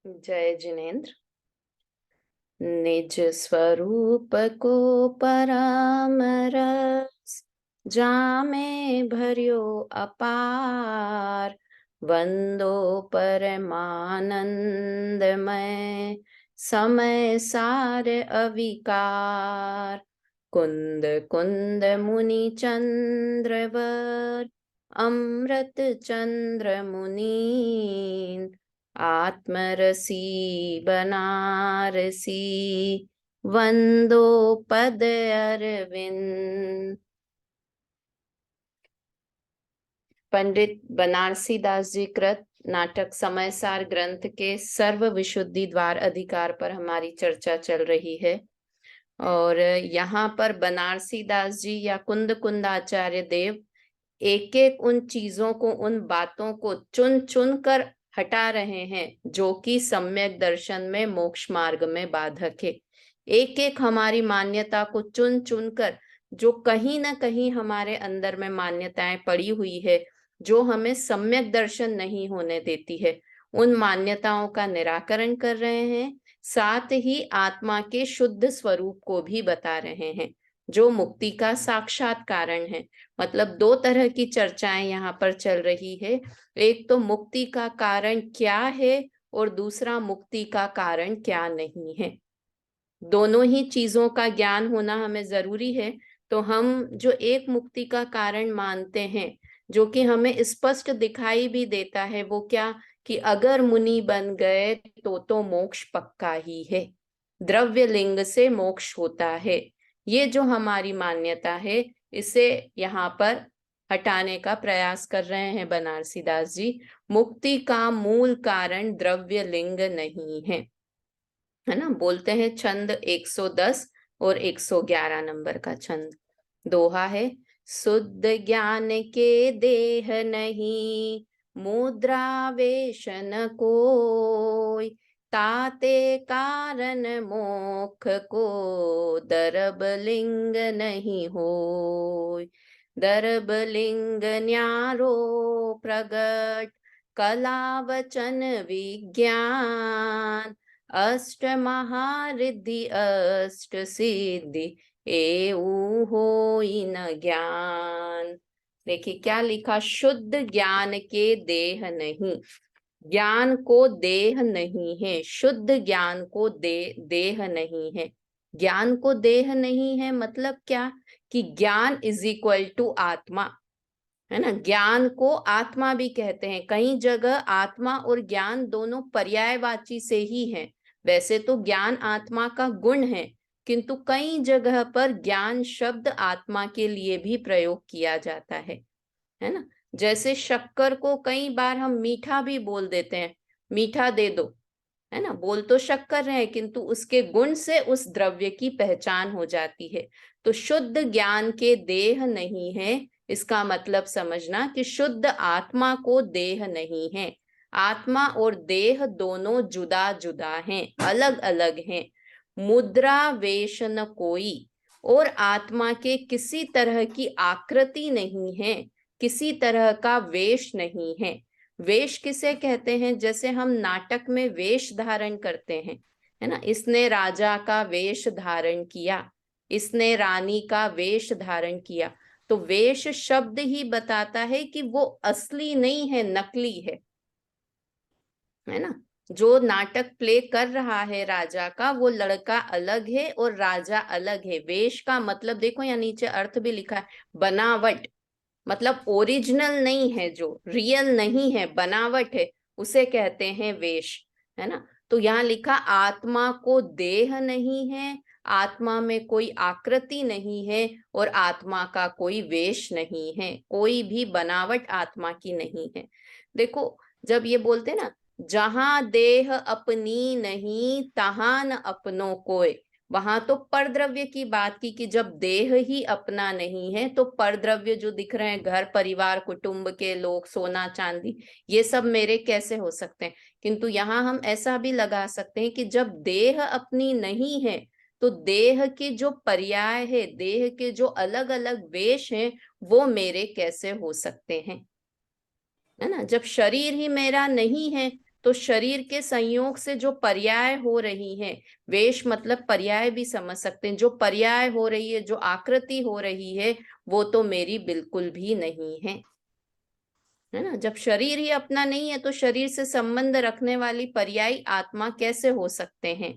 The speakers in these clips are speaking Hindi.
जय जिनेन्द्र। निज स्वरूप को परामरस, जामे भर्यो अपार। वंदो परमानंदमय, समय सार अविकार। कुंद कुंद मुनि चंद्रवर, अमृत चंद्र मुनीन। आत्मरसी बनारसी, वंदो पद अरविंद। पंडित बनारसी दास जी कृत नाटक समयसार ग्रंथ के सर्व विशुद्धि द्वार अधिकार पर हमारी चर्चा चल रही है। और यहाँ पर बनारसी दास जी या कुंद कुंदाचार्य देव एक एक उन चीजों को, उन बातों को चुन चुन कर हटा रहे हैं जो कि सम्यक दर्शन में, मोक्ष मार्ग में बाधक है। एक एक हमारी मान्यता को चुन चुन कर, जो कहीं ना कहीं हमारे अंदर में मान्यताएं पड़ी हुई है, जो हमें सम्यक दर्शन नहीं होने देती है, उन मान्यताओं का निराकरण कर रहे हैं। साथ ही आत्मा के शुद्ध स्वरूप को भी बता रहे हैं, जो मुक्ति का साक्षात कारण है। मतलब दो तरह की चर्चाएं यहाँ पर चल रही है। एक तो मुक्ति का कारण क्या है और दूसरा मुक्ति का कारण क्या नहीं है। दोनों ही चीजों का ज्ञान होना हमें जरूरी है। तो हम जो एक मुक्ति का कारण मानते हैं, जो कि हमें स्पष्ट दिखाई भी देता है, वो क्या कि अगर मुनि बन गए तो मोक्ष पक्का ही है, द्रव्य लिंग से मोक्ष होता है। ये जो हमारी मान्यता है, इसे यहाँ पर हटाने का प्रयास कर रहे हैं बनारसी दास जी। मुक्ति का मूल कारण द्रव्य लिंग नहीं है ना। बोलते हैं छंद 110 और 111 नंबर का छंद। दोहा है, शुद्ध ज्ञान के देह नहीं, मुद्रा वेश न कोय। ताते कारण मोक्ष को, दर्भ लिंग नहीं होय। दर्भ लिंग न्यारो प्रगट, कला वचन विज्ञान। अष्ट महारिद्धि अष्ट सिद्धि, एऊ होई न ज्ञान। देखिए क्या लिखा, शुद्ध ज्ञान के देह नहीं, ज्ञान को देह नहीं है। शुद्ध ज्ञान को देह नहीं है। ज्ञान को देह नहीं है मतलब क्या कि ज्ञान इज इक्वल टू आत्मा, है ना। ज्ञान को आत्मा भी कहते हैं। कई जगह आत्मा और ज्ञान दोनों पर्यायवाची से ही हैं। वैसे तो ज्ञान आत्मा का गुण है, किंतु कई जगह पर ज्ञान शब्द आत्मा के लिए भी प्रयोग किया जाता है ना। जैसे शक्कर को कई बार हम मीठा भी बोल देते हैं, मीठा दे दो, है ना। बोल तो शक्कर है, किंतु उसके गुण से उस द्रव्य की पहचान हो जाती है। तो शुद्ध ज्ञान के देह नहीं है, इसका मतलब समझना कि शुद्ध आत्मा को देह नहीं है। आत्मा और देह दोनों जुदा जुदा हैं, अलग अलग हैं। मुद्रा वेश न कोई, और आत्मा के किसी तरह की आकृति नहीं है, किसी तरह का वेश नहीं है। वेश किसे कहते हैं? जैसे हम नाटक में वेश धारण करते हैं, है ना। इसने राजा का वेश धारण किया, इसने रानी का वेश धारण किया। तो वेश शब्द ही बताता है कि वो असली नहीं है, नकली है ना। जो नाटक प्ले कर रहा है राजा का, वो लड़का अलग है और राजा अलग है। वेश का मतलब देखो, यहाँ नीचे अर्थ भी लिखा है, बनावट। मतलब ओरिजिनल नहीं है, जो रियल नहीं है, बनावट है, उसे कहते हैं वेश, है ना। तो यहाँ लिखा, आत्मा को देह नहीं है, आत्मा में कोई आकृति नहीं है, और आत्मा का कोई वेश नहीं है, कोई भी बनावट आत्मा की नहीं है। देखो, जब ये बोलते ना, जहां देह अपनी नहीं, तहां न अपनों कोय, वहां तो परद्रव्य की बात की कि जब देह ही अपना नहीं है तो परद्रव्य जो दिख रहे हैं, घर परिवार कुटुंब के लोग, सोना चांदी, ये सब मेरे कैसे हो सकते हैं। किंतु यहाँ हम ऐसा भी लगा सकते हैं कि जब देह अपनी नहीं है तो देह के जो पर्याय है, देह के जो अलग अलग वेश हैं, वो मेरे कैसे हो सकते हैं, है ना। जब शरीर ही मेरा नहीं है तो शरीर के संयोग से जो पर्याय हो रही है, वेश मतलब पर्याय भी समझ सकते हैं, जो पर्याय हो रही है, जो आकृति हो रही है, वो तो मेरी बिल्कुल भी नहीं है ना। जब शरीर ही अपना नहीं है तो शरीर से संबंध रखने वाली पर्यायी आत्मा कैसे हो सकते हैं।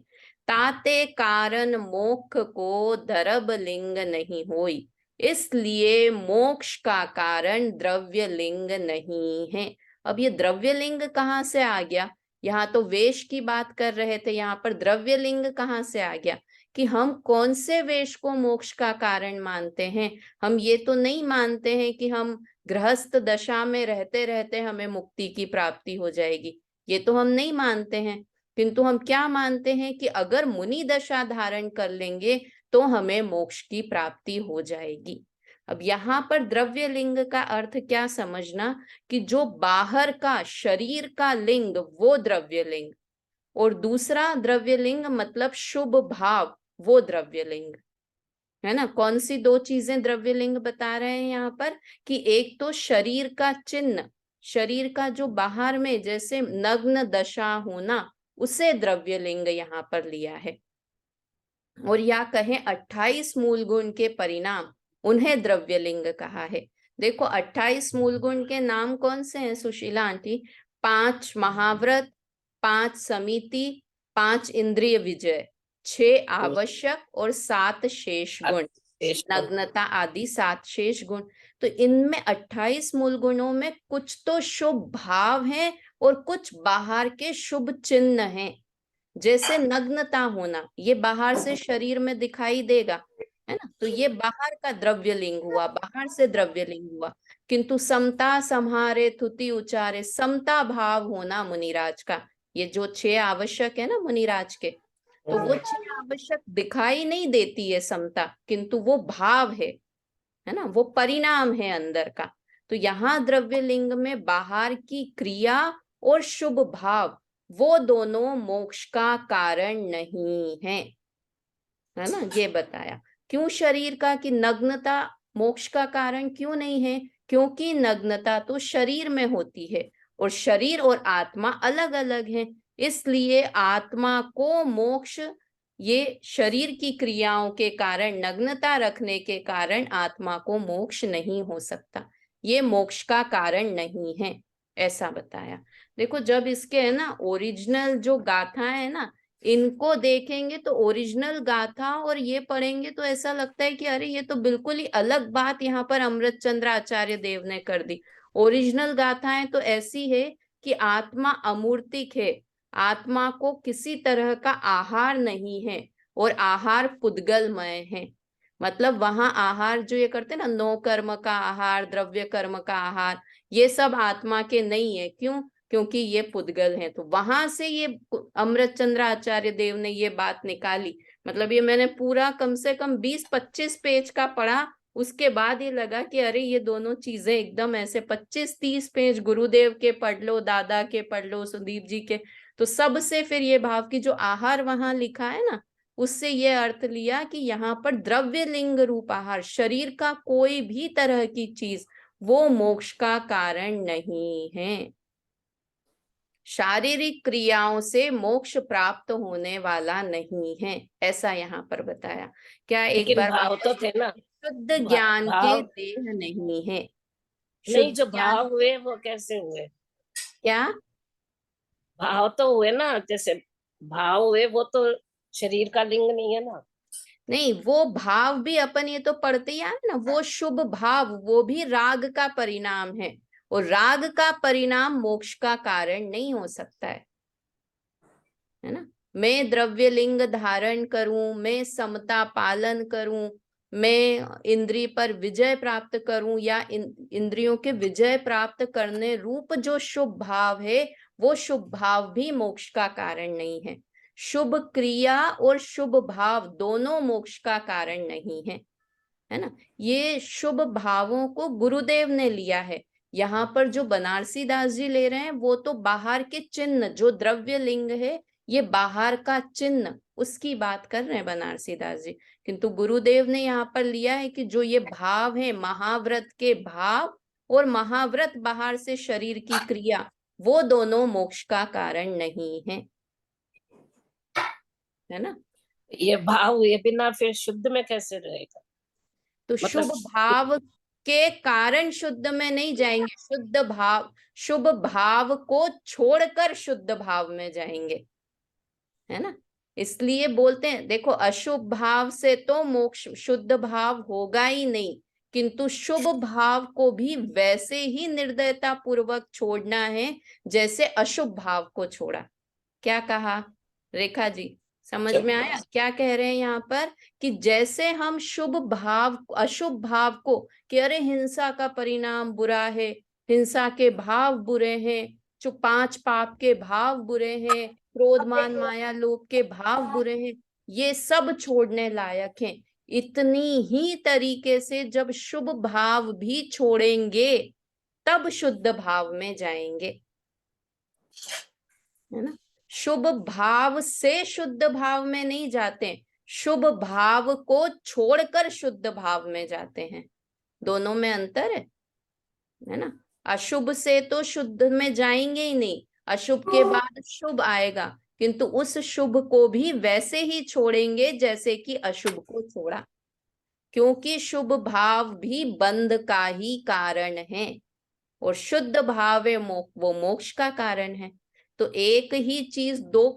ताते कारण मोक्ष को दरब लिंग नहीं होई, इसलिए मोक्ष का कारण द्रव्य लिंग नहीं है। अब ये द्रव्य लिंग कहाँ से आ गया? यहाँ तो वेश की बात कर रहे थे, यहाँ पर द्रव्य लिंग कहाँ से आ गया? कि हम कौन से वेश को मोक्ष का कारण मानते हैं। हम ये तो नहीं मानते हैं कि हम गृहस्थ दशा में रहते रहते हमें मुक्ति की प्राप्ति हो जाएगी, ये तो हम नहीं मानते हैं। किंतु हम क्या मानते हैं कि अगर मुनि दशा धारण कर लेंगे तो हमें मोक्ष की प्राप्ति हो जाएगी। अब यहाँ पर द्रव्य लिंग का अर्थ क्या समझना, कि जो बाहर का शरीर का लिंग वो द्रव्य लिंग, और दूसरा द्रव्य लिंग मतलब शुभ भाव वो द्रव्य लिंग, है ना। कौन सी दो चीजें द्रव्य लिंग बता रहे हैं यहाँ पर, कि एक तो शरीर का चिन्ह, शरीर का जो बाहर में जैसे नग्न दशा होना, उसे द्रव्य लिंग यहाँ पर लिया है। और या कहें 28 मूल गुण के परिणाम, उन्हें द्रव्य लिंग कहा है। देखो 28 मूल गुण के नाम कौन से हैं सुशीला आंटी? 5 महाव्रत, 5 समिति, 5 इंद्रिय विजय, 6 आवश्यक और 7 शेष गुण, नग्नता आदि 7 शेष गुण। तो इनमें 28 मूल गुणों में कुछ तो शुभ भाव हैं और कुछ बाहर के शुभ चिन्ह हैं। जैसे नग्नता होना, ये बाहर से शरीर में दिखाई देगा, है ना, तो ये बाहर का द्रव्य लिंग हुआ, बाहर से द्रव्य लिंग हुआ। किंतु समता सम्हारे थुति उचारे, समता भाव होना मुनिराज का, ये जो 6 आवश्यक है ना मुनिराज के, तो वो 6 आवश्यक दिखाई नहीं देती है समता, किंतु वो भाव है ना, वो परिणाम है अंदर का। तो यहाँ द्रव्य लिंग में बाहर की क्रिया और शुभ भाव, वो दोनों मोक्ष का कारण नहीं है ना, ये बताया। क्यों शरीर का, कि नग्नता मोक्ष का कारण क्यों नहीं है? क्योंकि नग्नता तो शरीर में होती है और शरीर और आत्मा अलग अलग है, इसलिए आत्मा को मोक्ष, ये शरीर की क्रियाओं के कारण, नग्नता रखने के कारण आत्मा को मोक्ष नहीं हो सकता, ये मोक्ष का कारण नहीं है, ऐसा बताया। देखो जब इसके है ना ओरिजिनल जो गाथा है ना, इनको देखेंगे तो ओरिजिनल गाथा और ये पढ़ेंगे तो ऐसा लगता है कि अरे ये तो बिल्कुल ही अलग बात यहाँ पर अमृत चंद्र आचार्य देव ने कर दी। ओरिजिनल गाथाएं तो ऐसी है कि आत्मा अमूर्तिक है, आत्मा को किसी तरह का आहार नहीं है और आहार पुद्गलमय है। मतलब वहां आहार जो ये करते ना, नो कर्म का आहार, द्रव्य कर्म का आहार, ये सब आत्मा के नहीं है। क्यों? क्योंकि ये पुद्गल है। तो वहां से ये अमृत चंद्र आचार्य देव ने ये बात निकाली। मतलब ये मैंने पूरा कम से कम 20-25 पेज का पढ़ा, उसके बाद ये लगा कि अरे ये दोनों चीजें एकदम ऐसे 25-30 पेज गुरुदेव के पढ़ लो, दादा के पढ़ लो, सुदीप जी के, तो सबसे फिर ये भाव की जो आहार वहां लिखा है ना, उससे ये अर्थ लिया कि यहाँ पर द्रव्य लिंग रूप आहार, शरीर का कोई भी तरह की चीज, वो मोक्ष का कारण नहीं है। शारीरिक क्रियाओं से मोक्ष प्राप्त होने वाला नहीं है, ऐसा यहाँ पर बताया। क्या एक लेकिन बार भाव तो थे ना, शुद्ध ज्ञान के भाव देह नहीं है। शुद्ध नहीं, जो ज्ञान भाव हुए वो कैसे हुए? क्या? भाव तो हुए ना, जैसे भाव हुए वो तो शरीर का लिंग नहीं है ना। नहीं, वो भाव भी अपन ये तो पढ़ते ही आए ना, वो शुभ भाव, वो भी राग का परिणाम है, और राग का परिणाम मोक्ष का कारण नहीं हो सकता है ना। मैं द्रव्य लिंग धारण करूं, मैं समता पालन करूं, मैं इंद्रिय पर विजय प्राप्त करूं, या इंद्रियों के विजय प्राप्त करने रूप जो शुभ भाव है, वो शुभ भाव भी मोक्ष का कारण नहीं है। शुभ क्रिया और शुभ भाव दोनों मोक्ष का कारण नहीं है ना। ये शुभ भावों को गुरुदेव ने लिया है। यहाँ पर जो बनारसी दास जी ले रहे हैं वो तो बाहर के चिन्ह, जो द्रव्य लिंग है, ये बाहर का चिन्ह, उसकी बात कर रहे हैं बनारसी दास जी। किंतु गुरुदेव ने यहाँ पर लिया है कि जो ये भाव है, महाव्रत के भाव और महाव्रत बाहर से शरीर की क्रिया, वो दोनों मोक्ष का कारण नहीं है, है ना। ये भाव हुए बिना फिर शुद्ध में कैसे रहेगा? तो मतलब शुभ भाव के कारण शुद्ध में नहीं जाएंगे, शुभ भाव को छोड़कर शुद्ध भाव में जाएंगे, है ना। इसलिए बोलते हैं, देखो अशुभ भाव से तो मोक्ष शुद्ध भाव होगा ही नहीं, किंतु शुभ भाव को भी वैसे ही निर्दयता पूर्वक छोड़ना है जैसे अशुभ भाव को छोड़ा। क्या कहा रेखा जी, समझ में आया क्या कह रहे हैं यहाँ पर? कि जैसे हम शुभ भाव अशुभ भाव को, कि अरे हिंसा का परिणाम बुरा है, हिंसा के भाव बुरे हैं, जो 5 पाप के भाव बुरे हैं, क्रोध मान माया लोभ के भाव बुरे हैं, ये सब छोड़ने लायक हैं। इतनी ही तरीके से जब शुभ भाव भी छोड़ेंगे तब शुद्ध भाव में जाएंगे, है ना। शुभ भाव से शुद्ध भाव में नहीं जाते, शुभ भाव को छोड़कर शुद्ध भाव में जाते हैं, दोनों में अंतर है ना। अशुभ से तो शुद्ध में जाएंगे ही नहीं, अशुभ के बाद शुभ आएगा, किंतु उस शुभ को भी वैसे ही छोड़ेंगे जैसे कि अशुभ को छोड़ा, क्योंकि शुभ भाव भी बंध का ही कारण है और शुद्ध भाव है वो मोक्ष का कारण है। तो एक ही चीज दो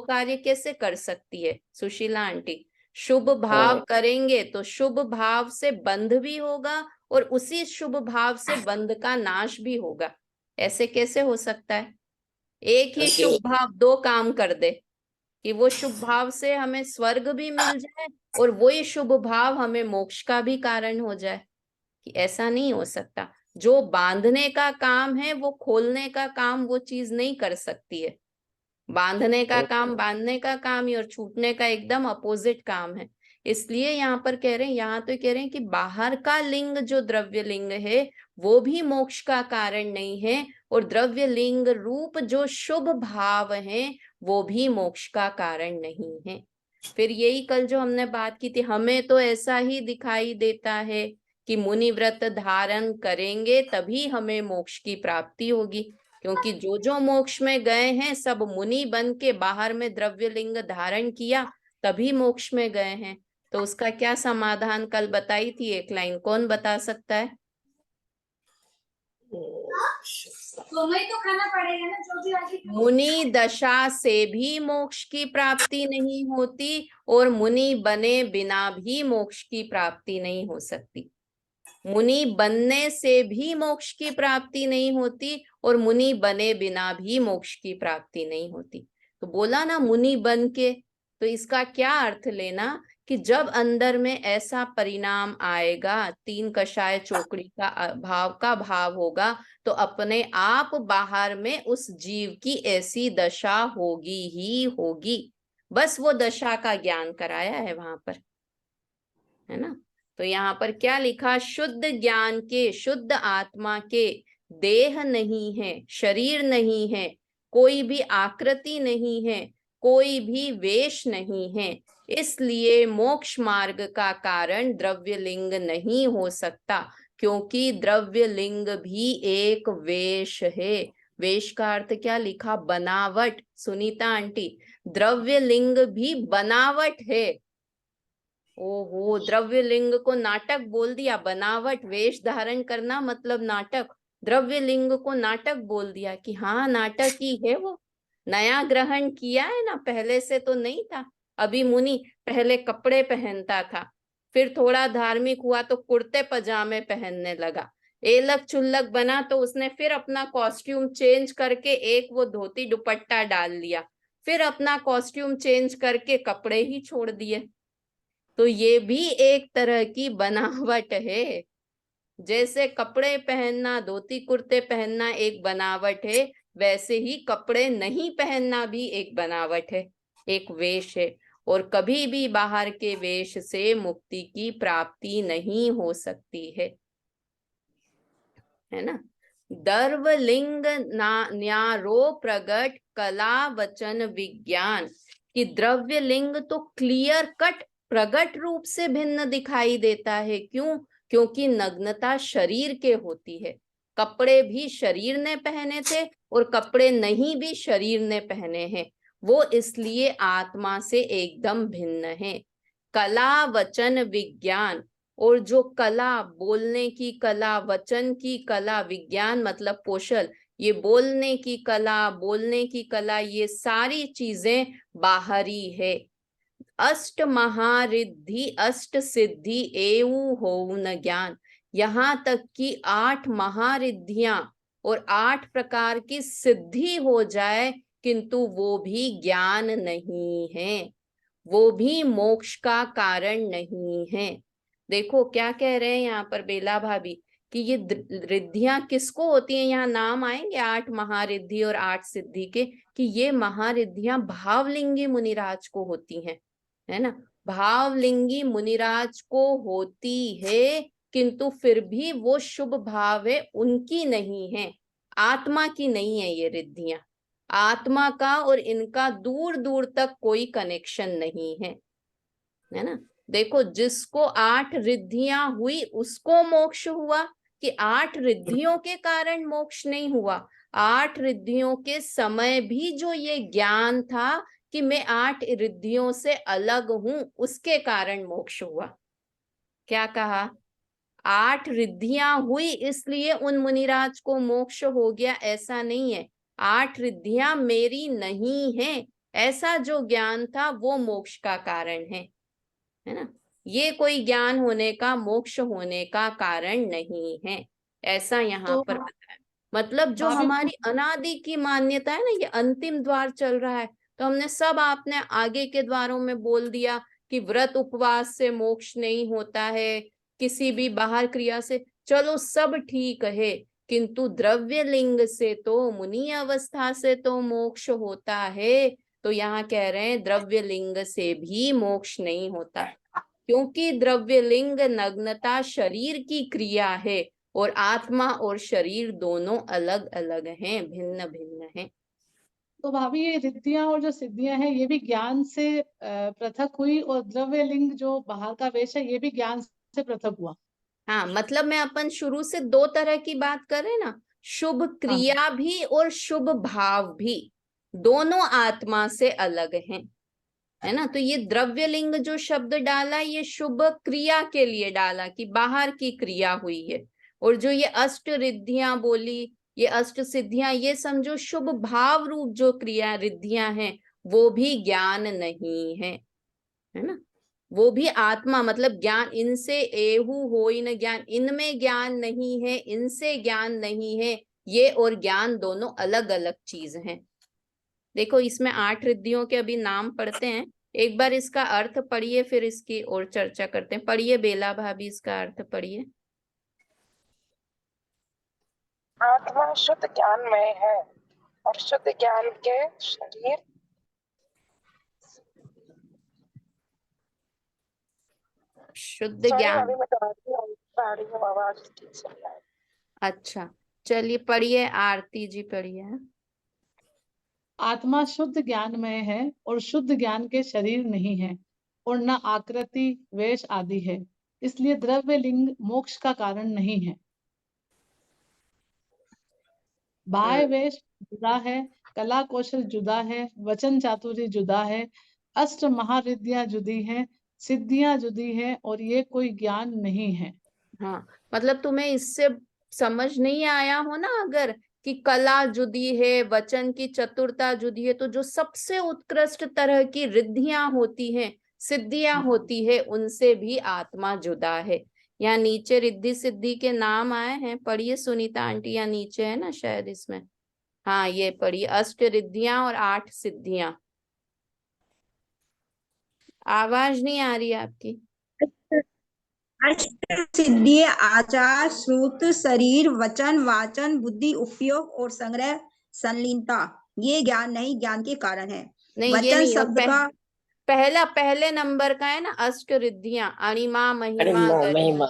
कार्य कैसे कर सकती है सुशीला आंटी? शुभ भाव करेंगे तो शुभ भाव से बंध भी होगा और उसी शुभ भाव से बंध का नाश भी होगा। ऐसे कैसे हो सकता है? एक ही शुभ भाव दो काम कर दे, कि वो शुभ भाव से हमें स्वर्ग भी मिल जाए और वही शुभ भाव हमें मोक्ष का भी कारण हो जाए, कि ऐसा नहीं हो सकता। जो बांधने का काम है वो खोलने का काम वो चीज नहीं कर सकती है। बांधने का काम बांधने का काम ही और छूटने का एकदम अपोजिट काम है। इसलिए यहाँ पर कह रहे हैं, यहाँ तो कह रहे हैं कि बाहर का लिंग जो द्रव्य लिंग है वो भी मोक्ष का कारण नहीं है, और द्रव्य लिंग रूप जो शुभ भाव है वो भी मोक्ष का कारण नहीं है। फिर यही कल जो हमने बात की थी, हमें तो ऐसा ही दिखाई देता है कि मुनि व्रत धारण करेंगे तभी हमें मोक्ष की प्राप्ति होगी, क्योंकि जो जो मोक्ष में गए हैं सब मुनि बन के बाहर में द्रव्य लिंग धारण किया तभी मोक्ष में गए हैं। तो उसका क्या समाधान कल बताई थी एक लाइन, कौन बता सकता है? तुम्हें तो खाना पड़ेगा ना जो भी आगे। मुनि दशा से भी मोक्ष की प्राप्ति नहीं होती और मुनि बने बिना भी मोक्ष की प्राप्ति नहीं हो सकती। मुनि बनने से भी मोक्ष की प्राप्ति नहीं होती और मुनि बने बिना भी मोक्ष की प्राप्ति नहीं होती। तो बोला ना मुनि बन के, तो इसका क्या अर्थ लेना कि जब अंदर में ऐसा परिणाम आएगा, 3 कषाय चोकड़ी का भाव होगा, तो अपने आप बाहर में उस जीव की ऐसी दशा होगी ही होगी। बस वो दशा का ज्ञान कराया है वहां पर, है ना। तो यहाँ पर क्या लिखा? शुद्ध ज्ञान के, शुद्ध आत्मा के देह नहीं है, शरीर नहीं है, कोई भी आकृति नहीं है, कोई भी वेश नहीं है, इसलिए मोक्ष मार्ग का कारण द्रव्य लिंग नहीं हो सकता, क्योंकि द्रव्य लिंग भी एक वेश है। वेश का अर्थ क्या लिखा? बनावट। सुनीता आंटी, द्रव्य लिंग भी बनावट है। ओहो, द्रव्य लिंग को नाटक बोल दिया। बनावट, वेश धारण करना मतलब नाटक। द्रव्य लिंग को नाटक बोल दिया कि हाँ नाटक ही है, वो नया ग्रहण किया है ना, पहले से तो नहीं था। अभी मुनि पहले कपड़े पहनता था, फिर थोड़ा धार्मिक हुआ तो कुर्ते पजामे पहनने लगा, एलक चुल्लक बना तो उसने फिर अपना कॉस्ट्यूम चेंज करके एक वो धोती दुपट्टा डाल लिया, फिर अपना कॉस्ट्यूम चेंज करके कपड़े ही छोड़ दिए। तो ये भी एक तरह की बनावट है। जैसे कपड़े पहनना, धोती कुर्ते पहनना एक बनावट है, वैसे ही कपड़े नहीं पहनना भी एक बनावट है, एक वेश है। और कभी भी बाहर के वेश से मुक्ति की प्राप्ति नहीं हो सकती है ना। दर्वलिंग न्यारो प्रगट कला वचन विज्ञान, कि द्रव्य लिंग तो क्लियर कट प्रगट रूप से भिन्न दिखाई देता है। क्यों? क्योंकि नग्नता शरीर के होती है, कपड़े भी शरीर ने पहने थे और कपड़े नहीं भी शरीर ने पहने हैं, वो इसलिए आत्मा से एकदम भिन्न है। कला वचन विज्ञान, और जो कला, बोलने की कला, वचन की कला, विज्ञान मतलब कौशल, ये बोलने की कला, ये सारी चीजें बाहरी है। अष्ट महारिद्धि अष्ट सिद्धि एवं हो न ज्ञान, यहाँ तक कि 8 महारिद्धियां और 8 प्रकार की सिद्धि हो जाए, किंतु वो भी ज्ञान नहीं है, वो भी मोक्ष का कारण नहीं है। देखो क्या कह रहे हैं यहाँ पर बेला भाभी कि ये रिद्धियां किसको होती हैं, यहाँ नाम आएंगे 8 महारिद्धि और 8 सिद्धि के, कि ये महारिद्धियां भावलिंगी मुनिराज को होती हैं, है ना, भावलिंगी मुनिराज को होती है, किंतु फिर भी वो शुभ भाव है, उनकी नहीं है, आत्मा की नहीं है ये रिद्धियां, आत्मा का और इनका दूर दूर तक कोई कनेक्शन नहीं है, है ना। देखो जिसको 8 रिद्धियां हुई उसको मोक्ष हुआ, कि 8 रिद्धियों के कारण मोक्ष नहीं हुआ, 8 रिद्धियों के समय भी जो ये ज्ञान था कि मैं 8 रिद्धियों से अलग हूं, उसके कारण मोक्ष हुआ। क्या कहा, 8 रिद्धियां हुई इसलिए उन मुनिराज को मोक्ष हो गया, ऐसा नहीं है। 8 रिद्धियां मेरी नहीं है, ऐसा जो ज्ञान था वो मोक्ष का कारण है ना। ये कोई ज्ञान होने का, मोक्ष होने का कारण नहीं है, ऐसा यहाँ तो पर बताया। मतलब जो भाभी हमारी अनादि की मान्यता है ना, ये अंतिम द्वार चल रहा है, तो हमने सब आपने आगे के द्वारों में बोल दिया कि व्रत उपवास से मोक्ष नहीं होता है, किसी भी बाहर क्रिया से, चलो सब ठीक है, किंतु द्रव्य लिंग से तो, मुनि अवस्था से तो मोक्ष होता है। तो यहाँ कह रहे हैं द्रव्य लिंग से भी मोक्ष नहीं होता, क्योंकि द्रव्य लिंग नग्नता शरीर की क्रिया है, और आत्मा और शरीर दोनों अलग अलग हैं, भिन्न भिन्न हैं। तो भाभी ये रिद्धियां और जो सिद्धियां हैं ये भी ज्ञान से पृथक हुई, और द्रव्य लिंग जो बाहर का वेश है ये भी ज्ञान से पृथक हुआ। हाँ, मतलब मैं अपन शुरू से 2 तरह की बात करें ना, शुभ क्रिया भी और शुभ भाव भी, दोनों आत्मा से अलग हैं, है ना। तो ये द्रव्य लिंग जो शब्द डाला, ये शुभ क्रिया के लिए डाला कि बाहर की क्रिया हुई है, और जो ये अष्ट रिद्धियां बोली, ये अष्ट सिद्धियां, ये समझो शुभ भाव रूप जो क्रिया रिद्धियां हैं, वो भी ज्ञान नहीं है ना, वो भी आत्मा मतलब ज्ञान, इनसे एहु होई न ज्ञान, इनमें ज्ञान नहीं है, इनसे ज्ञान नहीं है, ये और ज्ञान दोनों अलग अलग चीज हैं। देखो इसमें 8 रिद्धियों के अभी नाम पढ़ते हैं, एक बार इसका अर्थ पढ़िए, फिर इसकी और चर्चा करते हैं। पढ़िए बेला भाभी, इसका अर्थ पढ़िए। आत्मा शुद्ध ज्ञानमय है और शुद्ध ज्ञान के शरीर शुद्ध ज्ञान, अभी मैं गा रही हूँ, आवाज ठीक से नहीं आ रही। अच्छा चलिए पढ़िए, आरती जी पढ़िए। आत्मा शुद्ध ज्ञानमय है और शुद्ध ज्ञान के शरीर नहीं है, और न आकृति वेश आदि है, इसलिए द्रव्य लिंग मोक्ष का कारण नहीं है। बाह्य वेश जुदा है, कला कौशल जुदा है, वचन चातुर्य जुदा है, अष्ट महारिद्धियां जुदी है, सिद्धियां जुदी है, और ये कोई ज्ञान नहीं है। हाँ, मतलब तुम्हें इससे समझ नहीं आया हो ना अगर, कि कला जुदी है, वचन की चतुरता जुदी है, तो जो सबसे उत्कृष्ट तरह की रिद्धियां होती हैं, सिद्धियां होती है, उनसे भी आत्मा जुदा है। यहाँ नीचे रिद्धि सिद्धि के नाम आए हैं, पढ़िए सुनीता आंटी, यहाँ नीचे है ना शायद इसमें, हाँ ये पढ़िए, अष्ट रिद्धियां और 8 सिद्धियां। आवाज नहीं आ रही आपकी। अष्ट सिद्धि आचार श्रुत शरीर वचन वाचन बुद्धि उपयोग और संग्रह संलीनता, ये ज्ञान नहीं, ज्ञान के कारण है। नहीं ये वचन नहीं, शब्द का पहले नंबर का है ना, अष्ट रिद्धियां, अणिमा महिमा महिमा गरिमा,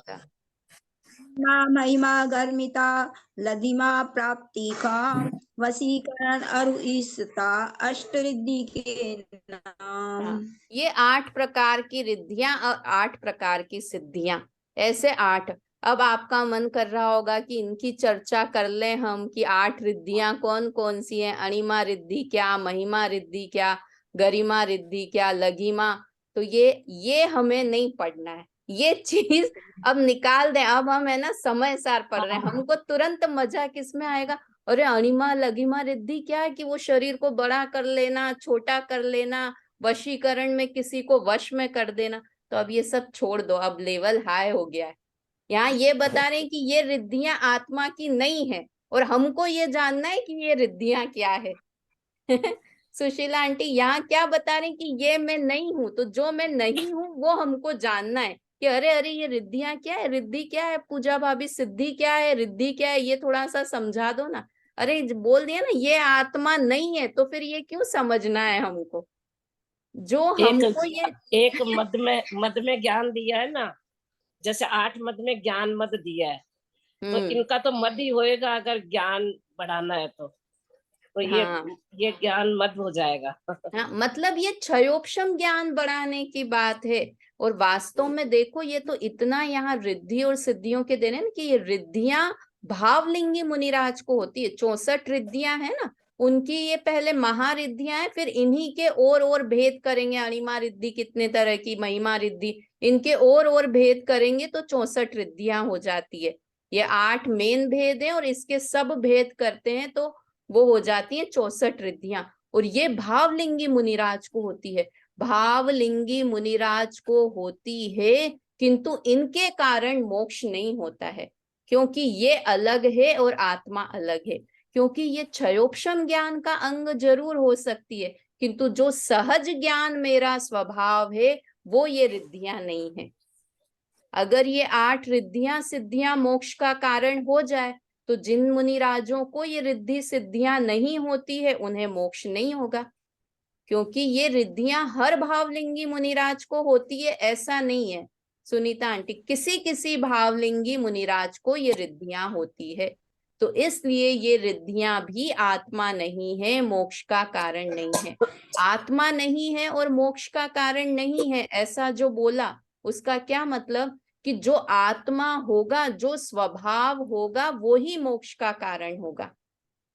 महिमा गर्मिता लधिमा प्राप्ति का वशीकरण अरुइसता अष्ट रिद्धि के नाम। ये 8 प्रकार की रिद्धियां और 8 प्रकार की सिद्धियां, ऐसे 8, अब आपका मन कर रहा होगा कि इनकी चर्चा कर लें हम कि 8 रिद्धियां कौन कौन सी हैं, अणिमा रिद्धि क्या, महिमा रिद्धि क्या, गरिमा रिद्धि क्या, लघिमा। तो ये हमें नहीं पढ़ना है, ये चीज अब निकाल दें। अब हम है ना समय सार पढ़ रहे हैं, हमको तुरंत मजा किसमें आएगा, अरे अणिमा लघिमा रिद्धि क्या है कि वो शरीर को बड़ा कर लेना, छोटा कर लेना, वशीकरण में किसी को वश में कर देना। तो अब ये सब छोड़ दो, अब लेवल हाई हो गया है। यहाँ ये बता रहे हैं कि ये रिद्धियां आत्मा की नहीं है, और हमको ये जानना है कि ये रिद्धियां क्या है। सुशीला आंटी यहाँ क्या बता रहे हैं कि ये मैं नहीं हूं, तो जो मैं नहीं हूं वो हमको जानना है कि अरे अरे ये रिद्धियां क्या है, रिद्धि क्या है, पूजा भाभी सिद्धि क्या है, रिद्धि क्या है, ये थोड़ा सा समझा दो ना। अरे बोल दिया ना ये आत्मा नहीं है, तो फिर ये क्यों समझना है हमको, जो हमको ये एक मद में ज्ञान दिया है ना, जैसे 8 मद में ज्ञान मद दिया है, तो इनका तो मद ही होएगा अगर ज्ञान बढ़ाना है तो हाँ ये ज्ञान मद हो जाएगा। हाँ, मतलब ये क्षयोपशम ज्ञान बढ़ाने की बात है। और वास्तव में देखो ये तो इतना यहाँ रिद्धि और सिद्धियों के देने ना कि ये रिद्धियां भावलिंगी मुनिराज को होती है। 64 रिद्धियां है ना, उनकी ये पहले महारिद्धियां हैं, फिर इन्हीं के और भेद करेंगे। अणिमा रिद्धि कितने तरह की, महिमा रिद्धि, इनके और भेद करेंगे तो 64 रिद्धियां हो जाती है। ये 8 मेन भेद हैं और इसके सब भेद करते हैं तो वो हो जाती है 64 रिद्धियां। और ये भावलिंगी मुनिराज को होती है, भावलिंगी मुनिराज को होती है, किंतु इनके कारण मोक्ष नहीं होता है, क्योंकि ये अलग है और आत्मा अलग है। क्योंकि ये क्षयोपशम ज्ञान का अंग जरूर हो सकती है, किंतु जो सहज ज्ञान मेरा स्वभाव है वो ये रिद्धियां नहीं है। अगर ये 8 रिद्धियां सिद्धियां मोक्ष का कारण हो जाए तो जिन मुनिराजों को ये रिद्धि सिद्धियां नहीं होती है उन्हें मोक्ष नहीं होगा, क्योंकि ये रिद्धियां हर भावलिंगी मुनिराज को होती है ऐसा नहीं है। सुनीता आंटी, किसी किसी भावलिंगी मुनिराज को ये रिद्धियां होती है, तो इसलिए ये रिद्धियां भी आत्मा नहीं है, मोक्ष का कारण नहीं है। आत्मा नहीं है और मोक्ष का कारण नहीं है ऐसा जो बोला, उसका क्या मतलब कि जो आत्मा होगा, जो स्वभाव होगा, वो ही मोक्ष का कारण होगा।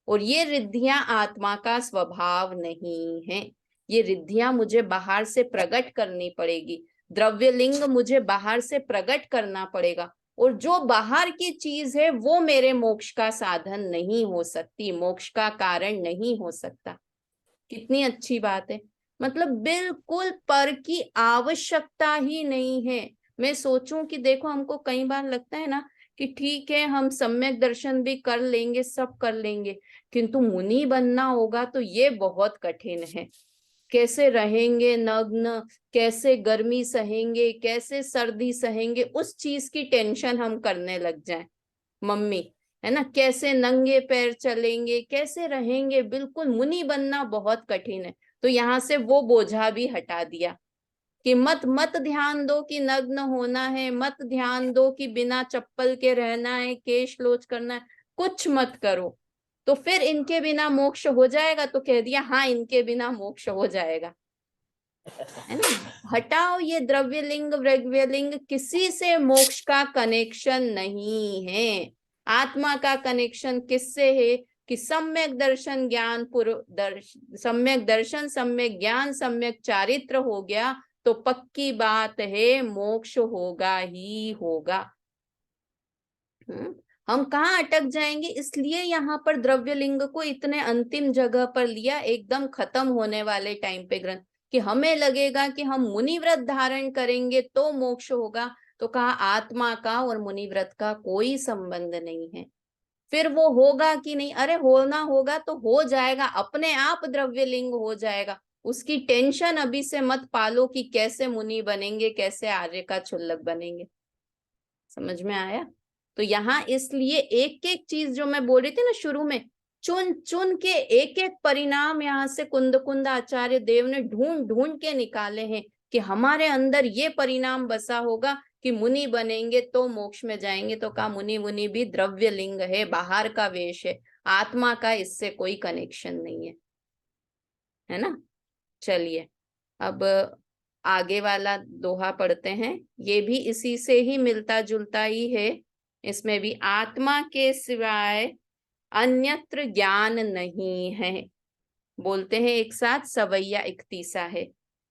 और ये रिद्धियां आत्मा का स्वभाव नहीं है। ये रिद्धियां मुझे बाहर से प्रकट करनी पड़ेगी, द्रव्यलिंग मुझे बाहर से प्रकट करना पड़ेगा, और जो बाहर की चीज है वो मेरे मोक्ष का साधन नहीं हो सकती, मोक्ष का कारण नहीं हो सकता। कितनी अच्छी बात है, मतलब बिल्कुल पर की आवश्यकता ही नहीं है। मैं सोचूं कि देखो हमको कई बार लगता है ना कि ठीक है हम सम्यक दर्शन भी कर लेंगे, सब कर लेंगे, किंतु मुनि बनना होगा तो ये बहुत कठिन है। कैसे रहेंगे नग्न, कैसे गर्मी सहेंगे, कैसे सर्दी सहेंगे, उस चीज की टेंशन हम करने लग जाएं मम्मी, है ना, कैसे नंगे पैर चलेंगे, कैसे रहेंगे, बिल्कुल मुनि बनना बहुत कठिन है। तो यहाँ से वो बोझा भी हटा दिया कि मत मत ध्यान दो कि नग्न होना है, मत ध्यान दो कि बिना चप्पल के रहना है, केश लोच करना है, कुछ मत करो। तो फिर इनके बिना मोक्ष हो जाएगा, तो कह दिया हाँ इनके बिना मोक्ष हो जाएगा, है ना। हटाओ ये द्रव्यलिंग वृग्यलिंग, किसी से मोक्ष का कनेक्शन नहीं है। आत्मा का कनेक्शन किससे है कि सम्यक दर्शन ज्ञान सम्यक दर्शन, सम्यक ज्ञान, सम्यक चारित्र हो गया तो पक्की बात है मोक्ष होगा ही होगा। हम कहाँ अटक जाएंगे, इसलिए यहाँ पर द्रव्यलिंग को इतने अंतिम जगह पर लिया, एकदम खत्म होने वाले टाइम पे ग्रंथ, कि हमें लगेगा कि हम मुनिव्रत धारण करेंगे तो मोक्ष होगा। तो कहा आत्मा का और मुनिव्रत का कोई संबंध नहीं है। फिर वो होगा कि नहीं, अरे होना होगा तो हो जाएगा, अपने आप द्रव्यलिंग हो जाएगा। उसकी टेंशन अभी से मत पालो कि कैसे मुनि बनेंगे, कैसे आर्य का क्षुल्लक बनेंगे। समझ में आया? तो यहाँ इसलिए एक एक चीज जो मैं बोल रही थी ना शुरू में, चुन चुन के एक एक परिणाम यहाँ से कुंद कुंद आचार्य देव ने ढूंढ ढूंढ के निकाले हैं कि हमारे अंदर ये परिणाम बसा होगा कि मुनि बनेंगे तो मोक्ष में जाएंगे। तो कहा मुनि मुनि भी द्रव्य लिंग है, बाहर का वेश है, आत्मा का इससे कोई कनेक्शन नहीं है ना। चलिए अब आगे वाला दोहा पढ़ते हैं, ये भी इसी से ही मिलता जुलता ही है। इसमें भी आत्मा के सिवाय अन्यत्र ज्ञान नहीं है। बोलते हैं एक साथ, सवैया इकतीसा है।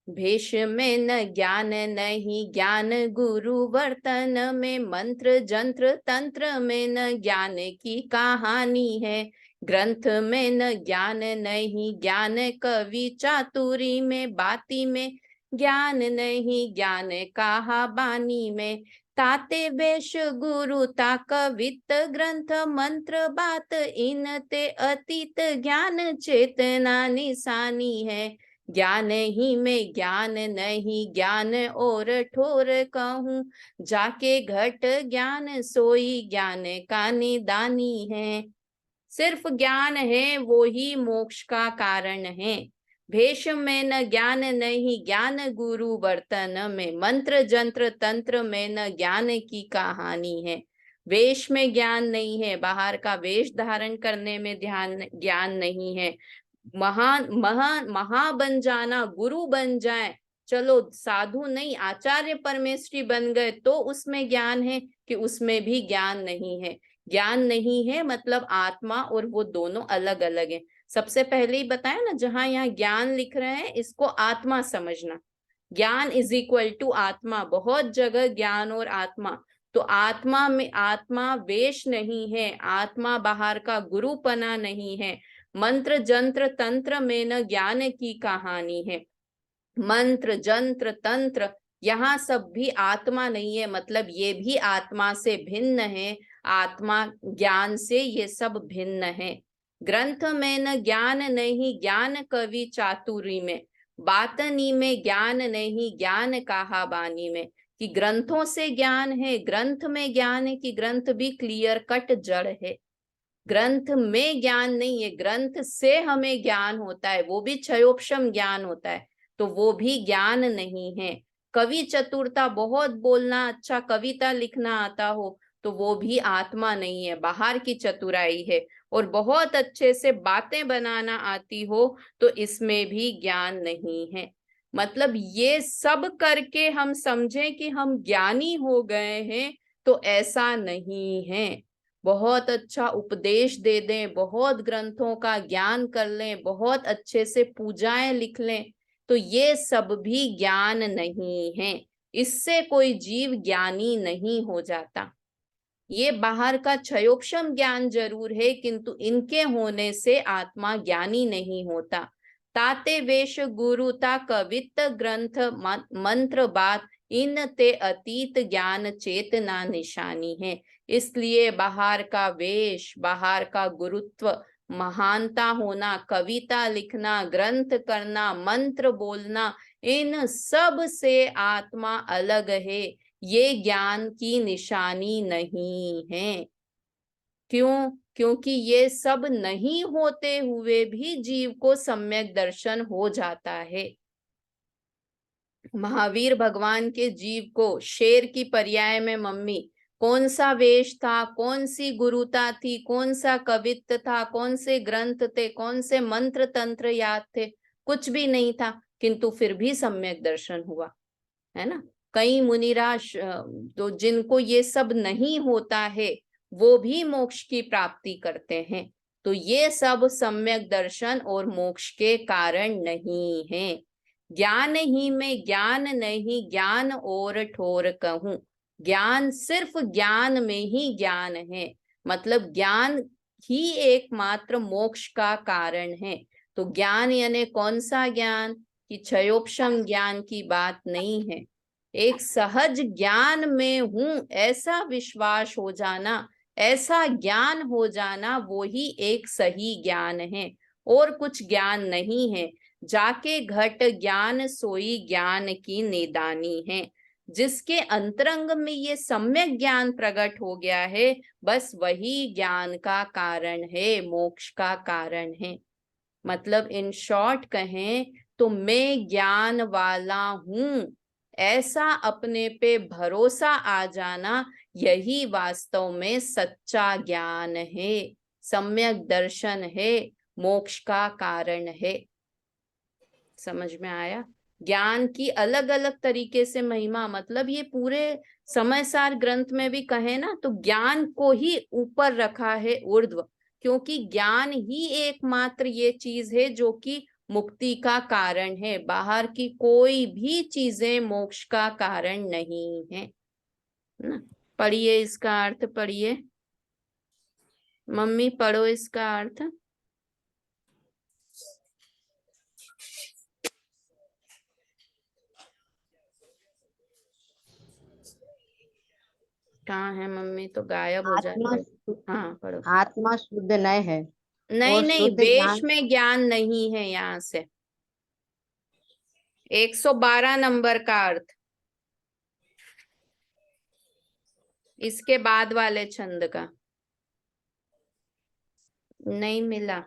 भेष में न ज्ञान नहीं, ज्ञान गुरु वर्तन में, मंत्र जंत्र तंत्र में न ज्ञान की कहानी है। ग्रंथ में न ज्ञान नहीं, ज्ञान कवि चातुरी में, बाती में ज्ञान नहीं, ज्ञान कहाबानी में। ताते वेश गुरु ता कवित ग्रंथ मंत्र बात, इन ते अतीत ज्ञान चेतना निशानी है। ज्ञान ही में ज्ञान नहीं, ज्ञान और ठोर कहूँ, जाके घट ज्ञान सोई ज्ञान का निदानी है। सिर्फ ज्ञान है वो ही मोक्ष का कारण है। भेष में न ज्ञान नहीं, ज्ञान गुरु वर्तन में, मंत्र जंत्र तंत्र में न ज्ञान की कहानी है। वेश में ज्ञान नहीं है, बाहर का वेश धारण करने में ज्ञान नहीं है। महा बन जाना, गुरु बन जाए, चलो साधु नहीं आचार्य परमेश्वरी बन गए तो उसमें ज्ञान है कि उसमें भी ज्ञान नहीं है। ज्ञान नहीं है मतलब आत्मा और वो दोनों अलग अलग हैं। सबसे पहले ही बताया ना, जहां यहाँ ज्ञान लिख रहे हैं इसको आत्मा समझना। ज्ञान इज इक्वल टू आत्मा, बहुत जगह ज्ञान और आत्मा। तो आत्मा में आत्मा वेश नहीं है, आत्मा बाहर का गुरुपना नहीं है। मंत्र जंत्र तंत्र में न ज्ञान की कहानी है। मंत्र जंत्र तंत्र यहाँ सब भी आत्मा नहीं है, मतलब ये भी आत्मा से भिन्न है। आत्मा ज्ञान से ये सब भिन्न है। ग्रंथ में न ज्ञान नहीं, ज्ञान कवि चातुरी में, बातनी में ज्ञान नहीं, ज्ञान कहाबानी में। कि ग्रंथों से ज्ञान है, ग्रंथ में ज्ञान है कि ग्रंथ भी क्लियर कट जड़ है। ग्रंथ में ज्ञान नहीं है, ग्रंथ से हमें ज्ञान होता है, वो भी क्षयोपशम ज्ञान होता है, तो वो भी ज्ञान नहीं है। कवि चतुरता, बहुत बोलना, अच्छा कविता लिखना आता हो, तो वो भी आत्मा नहीं है, बाहर की चतुराई है। और बहुत अच्छे से बातें बनाना आती हो तो इसमें भी ज्ञान नहीं है। मतलब ये सब करके हम समझें कि हम ज्ञानी हो गए हैं, तो ऐसा नहीं है। बहुत अच्छा उपदेश दे दें, बहुत ग्रंथों का ज्ञान कर लें, बहुत अच्छे से पूजाएं लिख लें, तो ये सब भी ज्ञान नहीं है। इससे कोई जीव ज्ञानी नहीं हो जाता। ये बाहर का क्षयोपशम ज्ञान जरूर है, किंतु इनके होने से आत्मा ज्ञानी नहीं होता। ताते वेश गुरुता कवित ग्रंथ मंत्र बात, इन ते अतीत ज्ञान चेतना निशानी है। इसलिए बाहर का वेश, बाहर का गुरुत्व, महानता होना, कविता लिखना, ग्रंथ करना, मंत्र बोलना, इन सब से आत्मा अलग है, ये ज्ञान की निशानी नहीं है। क्यों? क्योंकि ये सब नहीं होते हुए भी जीव को सम्यक दर्शन हो जाता है। महावीर भगवान के जीव को शेर की पर्याय में मम्मी, कौन सा वेश था, कौन सी गुरुता थी, कौन सा कवित्व था, कौन से ग्रंथ थे, कौन से मंत्र तंत्र याद थे, कुछ भी नहीं था, किंतु फिर भी सम्यक दर्शन हुआ, है ना। कई मुनिराश तो जिनको ये सब नहीं होता है वो भी मोक्ष की प्राप्ति करते हैं। तो ये सब सम्यक दर्शन और मोक्ष के कारण नहीं है। ज्ञान ही में ज्ञान नहीं, ज्ञान और ठोर कहूं। ज्ञान सिर्फ ज्ञान में ही ज्ञान है, मतलब ज्ञान ही एकमात्र मोक्ष का कारण है। तो ज्ञान यानी कौन सा ज्ञान? कि क्षयोपशम ज्ञान की बात नहीं है। एक सहज ज्ञान में हूं ऐसा विश्वास हो जाना, ऐसा ज्ञान हो जाना, वो ही एक सही ज्ञान है, और कुछ ज्ञान नहीं है। जाके घट ज्ञान सोई ज्ञान की निदानी है। जिसके अंतरंग में ये सम्यक ज्ञान प्रकट हो गया है, बस वही ज्ञान का कारण है, मोक्ष का कारण है। मतलब इन शॉर्ट कहें तो मैं ज्ञान वाला हूं, ऐसा अपने पे भरोसा आ जाना, यही वास्तव में सच्चा ज्ञान है, सम्यक दर्शन है, मोक्ष का कारण है। समझ में आया? ज्ञान की अलग अलग तरीके से महिमा, मतलब ये पूरे समयसार ग्रंथ में भी कहे ना तो ज्ञान को ही ऊपर रखा है, ऊर्ध्व, क्योंकि ज्ञान ही एकमात्र ये चीज है जो कि मुक्ति का कारण है। बाहर की कोई भी चीजें मोक्ष का कारण नहीं है ना। पढ़िए इसका अर्थ, पढ़िए मम्मी, पढ़ो इसका अर्थ। कहाँ है मम्मी, तो गायब हो आत्मा जाते हैं। हाँ पढ़ो। आत्मा शुद्ध न है नहीं और नहीं, शुद्ध वेश ज्ञान में ज्ञान नहीं है, यहाँ से 112 नंबर का अर्थ, इसके बाद वाले छंद का नहीं मिला।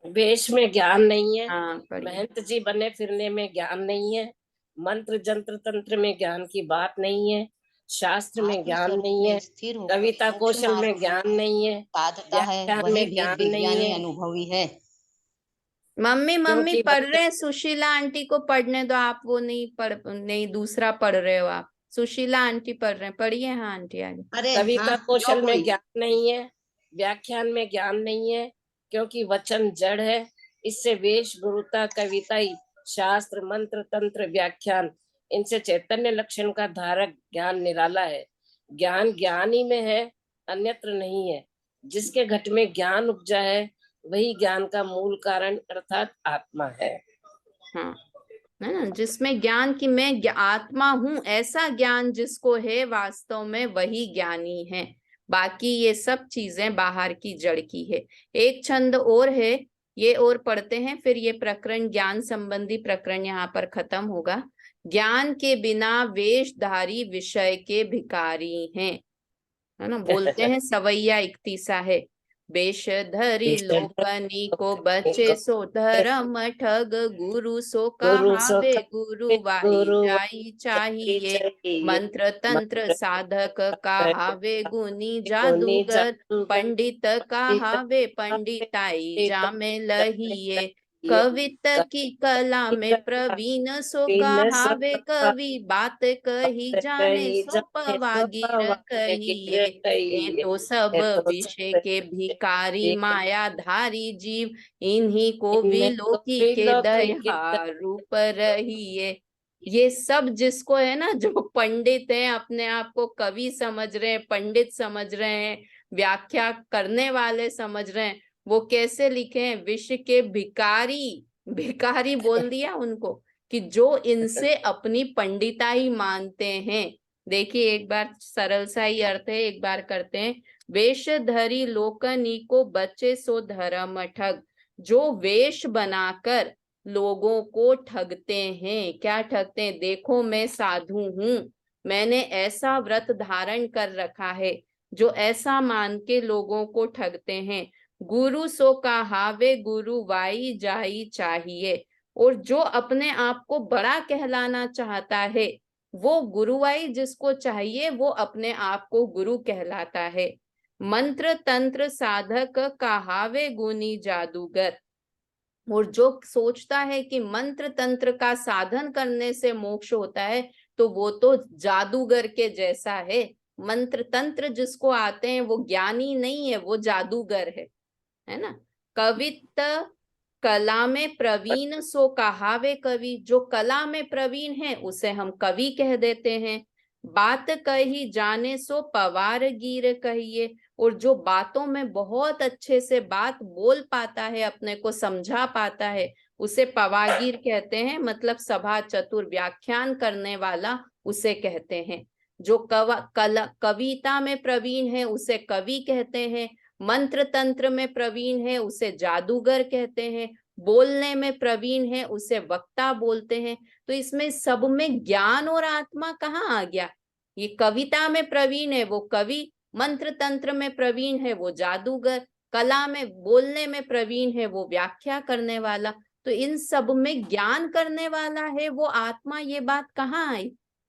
वेश में ज्ञान नहीं है, हाँ पढ़िए। महंत जी बने फिरने में ज्ञान नहीं है, मंत्र जंत्र तंत्र में ज्ञान की बात नहीं है, शास्त्र में ज्ञान नहीं है, स्थिर होकर कविता मोक्ष कौशल मार्ग में ज्ञान नहीं है, साधता है, व्याख्यान वही में वेद ज्ञान नहीं विज्ञानी है। अनुभवी है। मम्मी मम्मी क्योंकि पढ़ रहे हैं, सुशीला आंटी को पढ़ने दो, आप वो नहीं नहीं, दूसरा पढ़ रहे हो आप। सुशीला आंटी पढ़ रहे हैं, पढ़िए। हाँ आंटी आगे। अरे कविता हाँ, कौशल जो में कोई ज्ञान नहीं है, व्याख्यान में ज्ञान नहीं है, क्योंकि वचन जड़ है। इससे वेश गुरुता कविता शास्त्र मंत्र तंत्र व्याख्यान, इनसे चैतन्य लक्षण का धारक ज्ञान निराला है। ज्ञान ज्ञान ही में है, अन्यत्र नहीं है। जिसके घट में ज्ञान उपजा है वही ज्ञान का मूल कारण अर्थात आत्मा है। हाँ है ना, जिसमें ज्ञान की मैं आत्मा हूं, ऐसा ज्ञान जिसको है वास्तव में वही ज्ञानी है। बाकी ये सब चीजें बाहर की जड़ की है। एक छंद और है, ये और पढ़ते हैं, फिर ये प्रकरण ज्ञान संबंधी प्रकरण यहाँ पर खत्म होगा। ज्ञान के बिना वेशधारी विषय के भिखारी हैं, है ना। बोलते हैं सवैया इकतीसा है, वेश धरी लोकनी को बचे सो धर्म ठग, गुरु सो गुरु सो कहावे गुरु वाई गुरु जाई चाहिए, मंत्र तंत्र साधक कहावे गुनी गुनी जादूगर, पंडित कहावे पंडिताई जामे लहिए, कवित की कला में प्रवीण सो कहावे कवि, बात कही जाने सो पवागिर कहिए, ये तो सब विषय के भिखारी मायाधारी जीव, इन्हीं को विलोकी के दया रूप रहिए। ये सब जिसको है ना, जो पंडित हैं, अपने आप को कवि समझ रहे हैं, पंडित समझ रहे हैं, व्याख्या करने वाले समझ रहे हैं, वो कैसे लिखे हैं, विश्व के भिखारी, भिखारी बोल दिया उनको, कि जो इनसे अपनी पंडिताई मानते हैं। देखिए एक बार सरल सा ही अर्थ है, एक बार करते हैं। वेश धरी लोकनी को बचे सो धर्म ठग, जो वेश बनाकर लोगों को ठगते हैं। क्या ठगते हैं? देखो मैं साधु हूं, मैंने ऐसा व्रत धारण कर रखा है, जो ऐसा मान के लोगों को ठगते हैं। गुरु सो कहावे गुरु वाई जाई चाहिए, और जो अपने आप को बड़ा कहलाना चाहता है, वो गुरुवाई जिसको चाहिए वो अपने आप को गुरु कहलाता है। मंत्र तंत्र साधक कहावे गुनी जादूगर, और जो सोचता है कि मंत्र तंत्र का साधन करने से मोक्ष होता है, तो वो तो जादूगर के जैसा है। मंत्र तंत्र जिसको आते हैं वो ज्ञानी नहीं है, वो जादूगर है ना। कवित कला में प्रवीण सो कहावे कवि, जो कला में प्रवीण है उसे हम कवि कह देते हैं। बात कही जाने सो पवार गिर कहिए, और जो बातों में बहुत अच्छे से बात बोल पाता है, अपने को समझा पाता है, उसे पवागीर कहते हैं, मतलब सभा चतुर, व्याख्यान करने वाला उसे कहते हैं। जो कविता में प्रवीण है उसे कवि कहते हैं, मंत्र तंत्र में प्रवीण है उसे जादूगर कहते हैं, बोलने में प्रवीण है उसे वक्ता बोलते हैं। तो इसमें सब में ज्ञान और आत्मा कहाँ आ गया? ये कविता में प्रवीण है वो कवि, मंत्र तंत्र में प्रवीण है वो जादूगर, कला में बोलने में प्रवीण है वो व्याख्या करने वाला, तो इन सब में ज्ञान करने वाला है वो आत्मा। ये बात कहाँ आई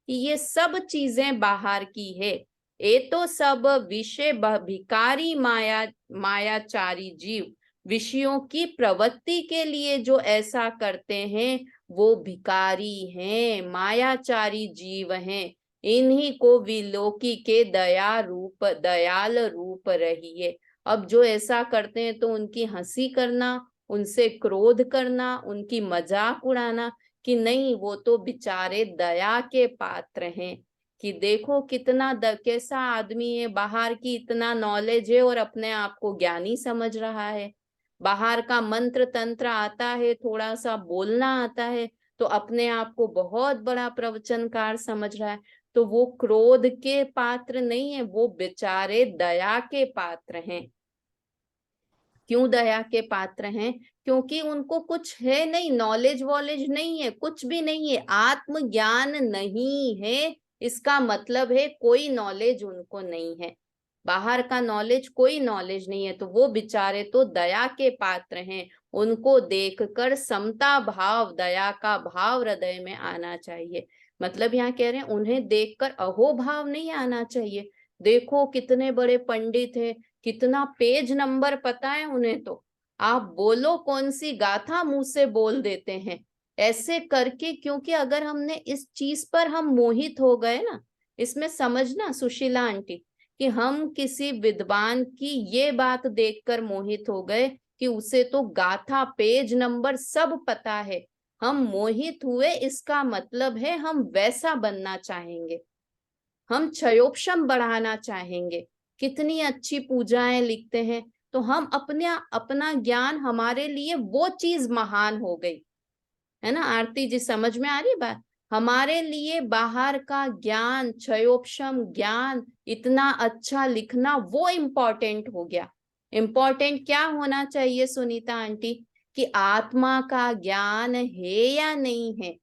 कि ये सब चीजें बाहर की है? ये तो सब विषय भिकारी मायाचारी जीव, विषयों की प्रवृत्ति के लिए जो ऐसा करते हैं वो भिखारी हैं, मायाचारी जीव हैं। इन्हीं को विलोकी के दयाल रूप रहिए। अब जो ऐसा करते हैं तो उनकी हंसी करना, उनसे क्रोध करना, उनकी मजाक उड़ाना कि नहीं वो तो बेचारे दया के पात्र हैं, कि देखो कितना कैसा आदमी है, बाहर की इतना नॉलेज है और अपने आप को ज्ञानी समझ रहा है, बाहर का मंत्र तंत्र आता है, थोड़ा सा बोलना आता है तो अपने आप को बहुत बड़ा प्रवचनकार समझ रहा है। तो वो क्रोध के पात्र नहीं है, वो बेचारे दया के पात्र हैं। क्यों दया के पात्र हैं? क्योंकि उनको कुछ है नहीं, नॉलेज वॉलेज नहीं है, कुछ भी नहीं है, आत्मज्ञान नहीं है। इसका मतलब है कोई नॉलेज उनको नहीं है, बाहर का नॉलेज कोई नॉलेज नहीं है। तो वो बेचारे तो दया के पात्र हैं। उनको देखकर समता भाव, दया का भाव हृदय में आना चाहिए। मतलब यहाँ कह रहे हैं उन्हें देखकर अहोभाव नहीं आना चाहिए। देखो कितने बड़े पंडित हैं, कितना पेज नंबर पता है उन्हें, तो आप बोलो कौन सी गाथा मुंह से बोल देते हैं ऐसे करके। क्योंकि अगर हमने इस चीज पर हम मोहित हो गए ना, इसमें समझना सुशीला आंटी कि हम किसी विद्वान की ये बात देखकर मोहित हो गए कि उसे तो गाथा पेज नंबर सब पता है, हम मोहित हुए, इसका मतलब है हम वैसा बनना चाहेंगे, हम क्षयोपशम बढ़ाना चाहेंगे। कितनी अच्छी पूजाएं लिखते हैं, तो हम अपना ज्ञान, हमारे लिए वो चीज महान हो गई है ना। आरती जी समझ में आ रही बात? हमारे लिए बाहर का ज्ञान, क्षयोपशम ज्ञान, इतना अच्छा लिखना वो इम्पोर्टेंट हो गया। इम्पोर्टेंट क्या होना चाहिए सुनीता आंटी? कि आत्मा का ज्ञान है या नहीं है।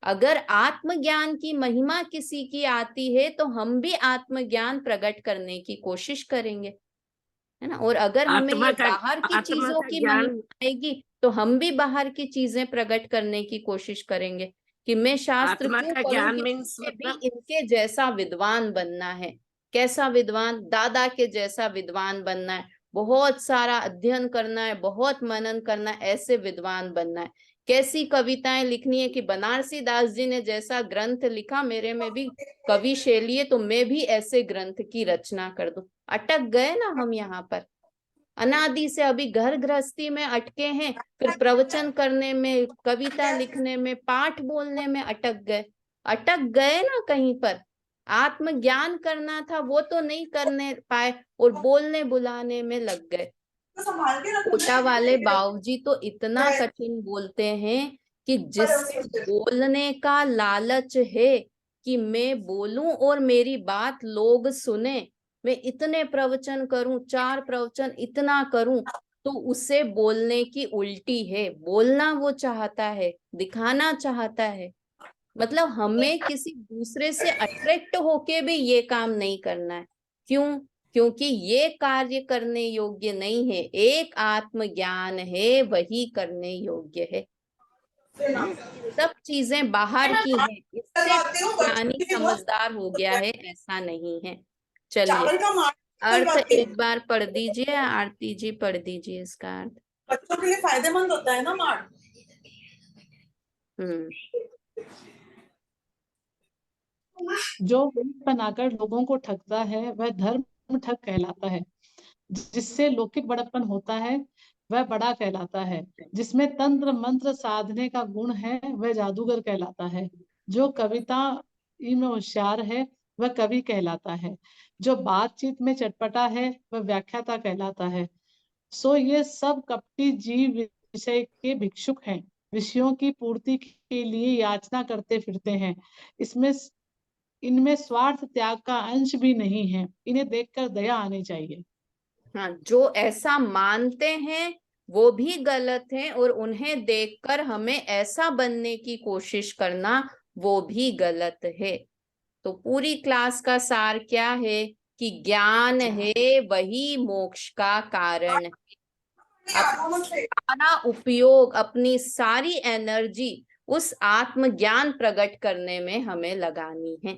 अगर आत्मज्ञान की महिमा किसी की आती है तो हम भी आत्मज्ञान प्रकट करने की कोशिश करेंगे, है ना। और अगर हमें ये बाहर की चीजों की महिमा आएगी तो हम भी बाहर की चीजें प्रकट करने की कोशिश करेंगे कि मैं शास्त्र क्यों पढ़ूं, कि मुझे भी इनके जैसा विद्वान बनना है। कैसा विद्वान? दादा के जैसा विद्वान बनना है, बहुत सारा अध्ययन करना है, बहुत मनन करना है, ऐसे विद्वान बनना है। कैसी कविताएं लिखनी है कि बनारसी दास जी ने जैसा ग्रंथ लिखा, मेरे में भी कवि शैली है, तो मैं भी ऐसे ग्रंथ की रचना कर दूं। अटक गए ना हम यहाँ पर, अनादि से अभी घर गृहस्थी में अटके हैं, फिर प्रवचन करने में, कविता लिखने में, पाठ बोलने में अटक गए ना कहीं पर। आत्मज्ञान करना था वो तो नहीं करने पाए और बोलने बुलाने में लग गए। कोटा वाले बाबूजी तो इतना कठिन बोलते हैं कि जिससे बोलने का लालच है कि मैं बोलूं और मेरी बात लोग सुने, मैं इतने प्रवचन करूं, 4 प्रवचन इतना करूं, तो उसे बोलने की उल्टी है। बोलना वो चाहता है, दिखाना चाहता है। मतलब हमें किसी दूसरे से अट्रैक्ट होके भी ये काम नहीं करना है। क्यों? क्योंकि ये कार्य करने योग्य नहीं है। एक आत्मज्ञान है वही करने योग्य है। सब चीजें बाहर की हैं, इससे ज्ञानी समझदार हो गया है, ऐसा नहीं है। चलिए अर्थ एक बार पढ़ दीजिए, आरती जी पढ़ दीजिए इसका अर्थ। बच्चों के लिए फायदेमंद होता है ना मार। जो वेश बनाकर लोगों को ठगता है वह धर्म ठग कहलाता है। जिससे लौकिक बड़प्पन होता है वह बड़ा कहलाता है। जिसमें तंत्र मंत्र साधने का गुण है वह जादूगर कहलाता है। जो कविता में होशियार है वह कवि कहलाता है। जो बातचीत में चटपटा है वह व्याख्याता कहलाता है। सो ये सब कपटी जीव विषय के भिक्षुक हैं, विषयों की पूर्ति के लिए याचना करते फिरते हैं। इनमें स्वार्थ त्याग का अंश भी नहीं है। इन्हें देखकर दया आनी चाहिए। हाँ, जो ऐसा मानते हैं वो भी गलत है, और उन्हें देखकर हमें ऐसा बनने की कोशिश करना वो भी गलत है। तो पूरी क्लास का सार क्या है कि ज्ञान है वही मोक्ष का कारण है। अपना उपयोग, अपनी सारी एनर्जी उस आत्मज्ञान प्रकट करने में हमें लगानी है।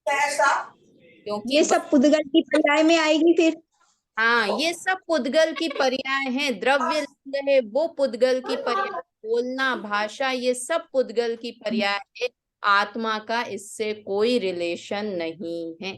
क्योंकि ये सब पुद्गल की पर्याय में आएगी फिर। हाँ, ये सब पुद्गल की पर्याय हैं। द्रव्य लिंग है वो पुद्गल की पर्याय, बोलना, भाषा, ये सब पुद्गल की पर्याय है। आत्मा का इससे कोई रिलेशन नहीं है।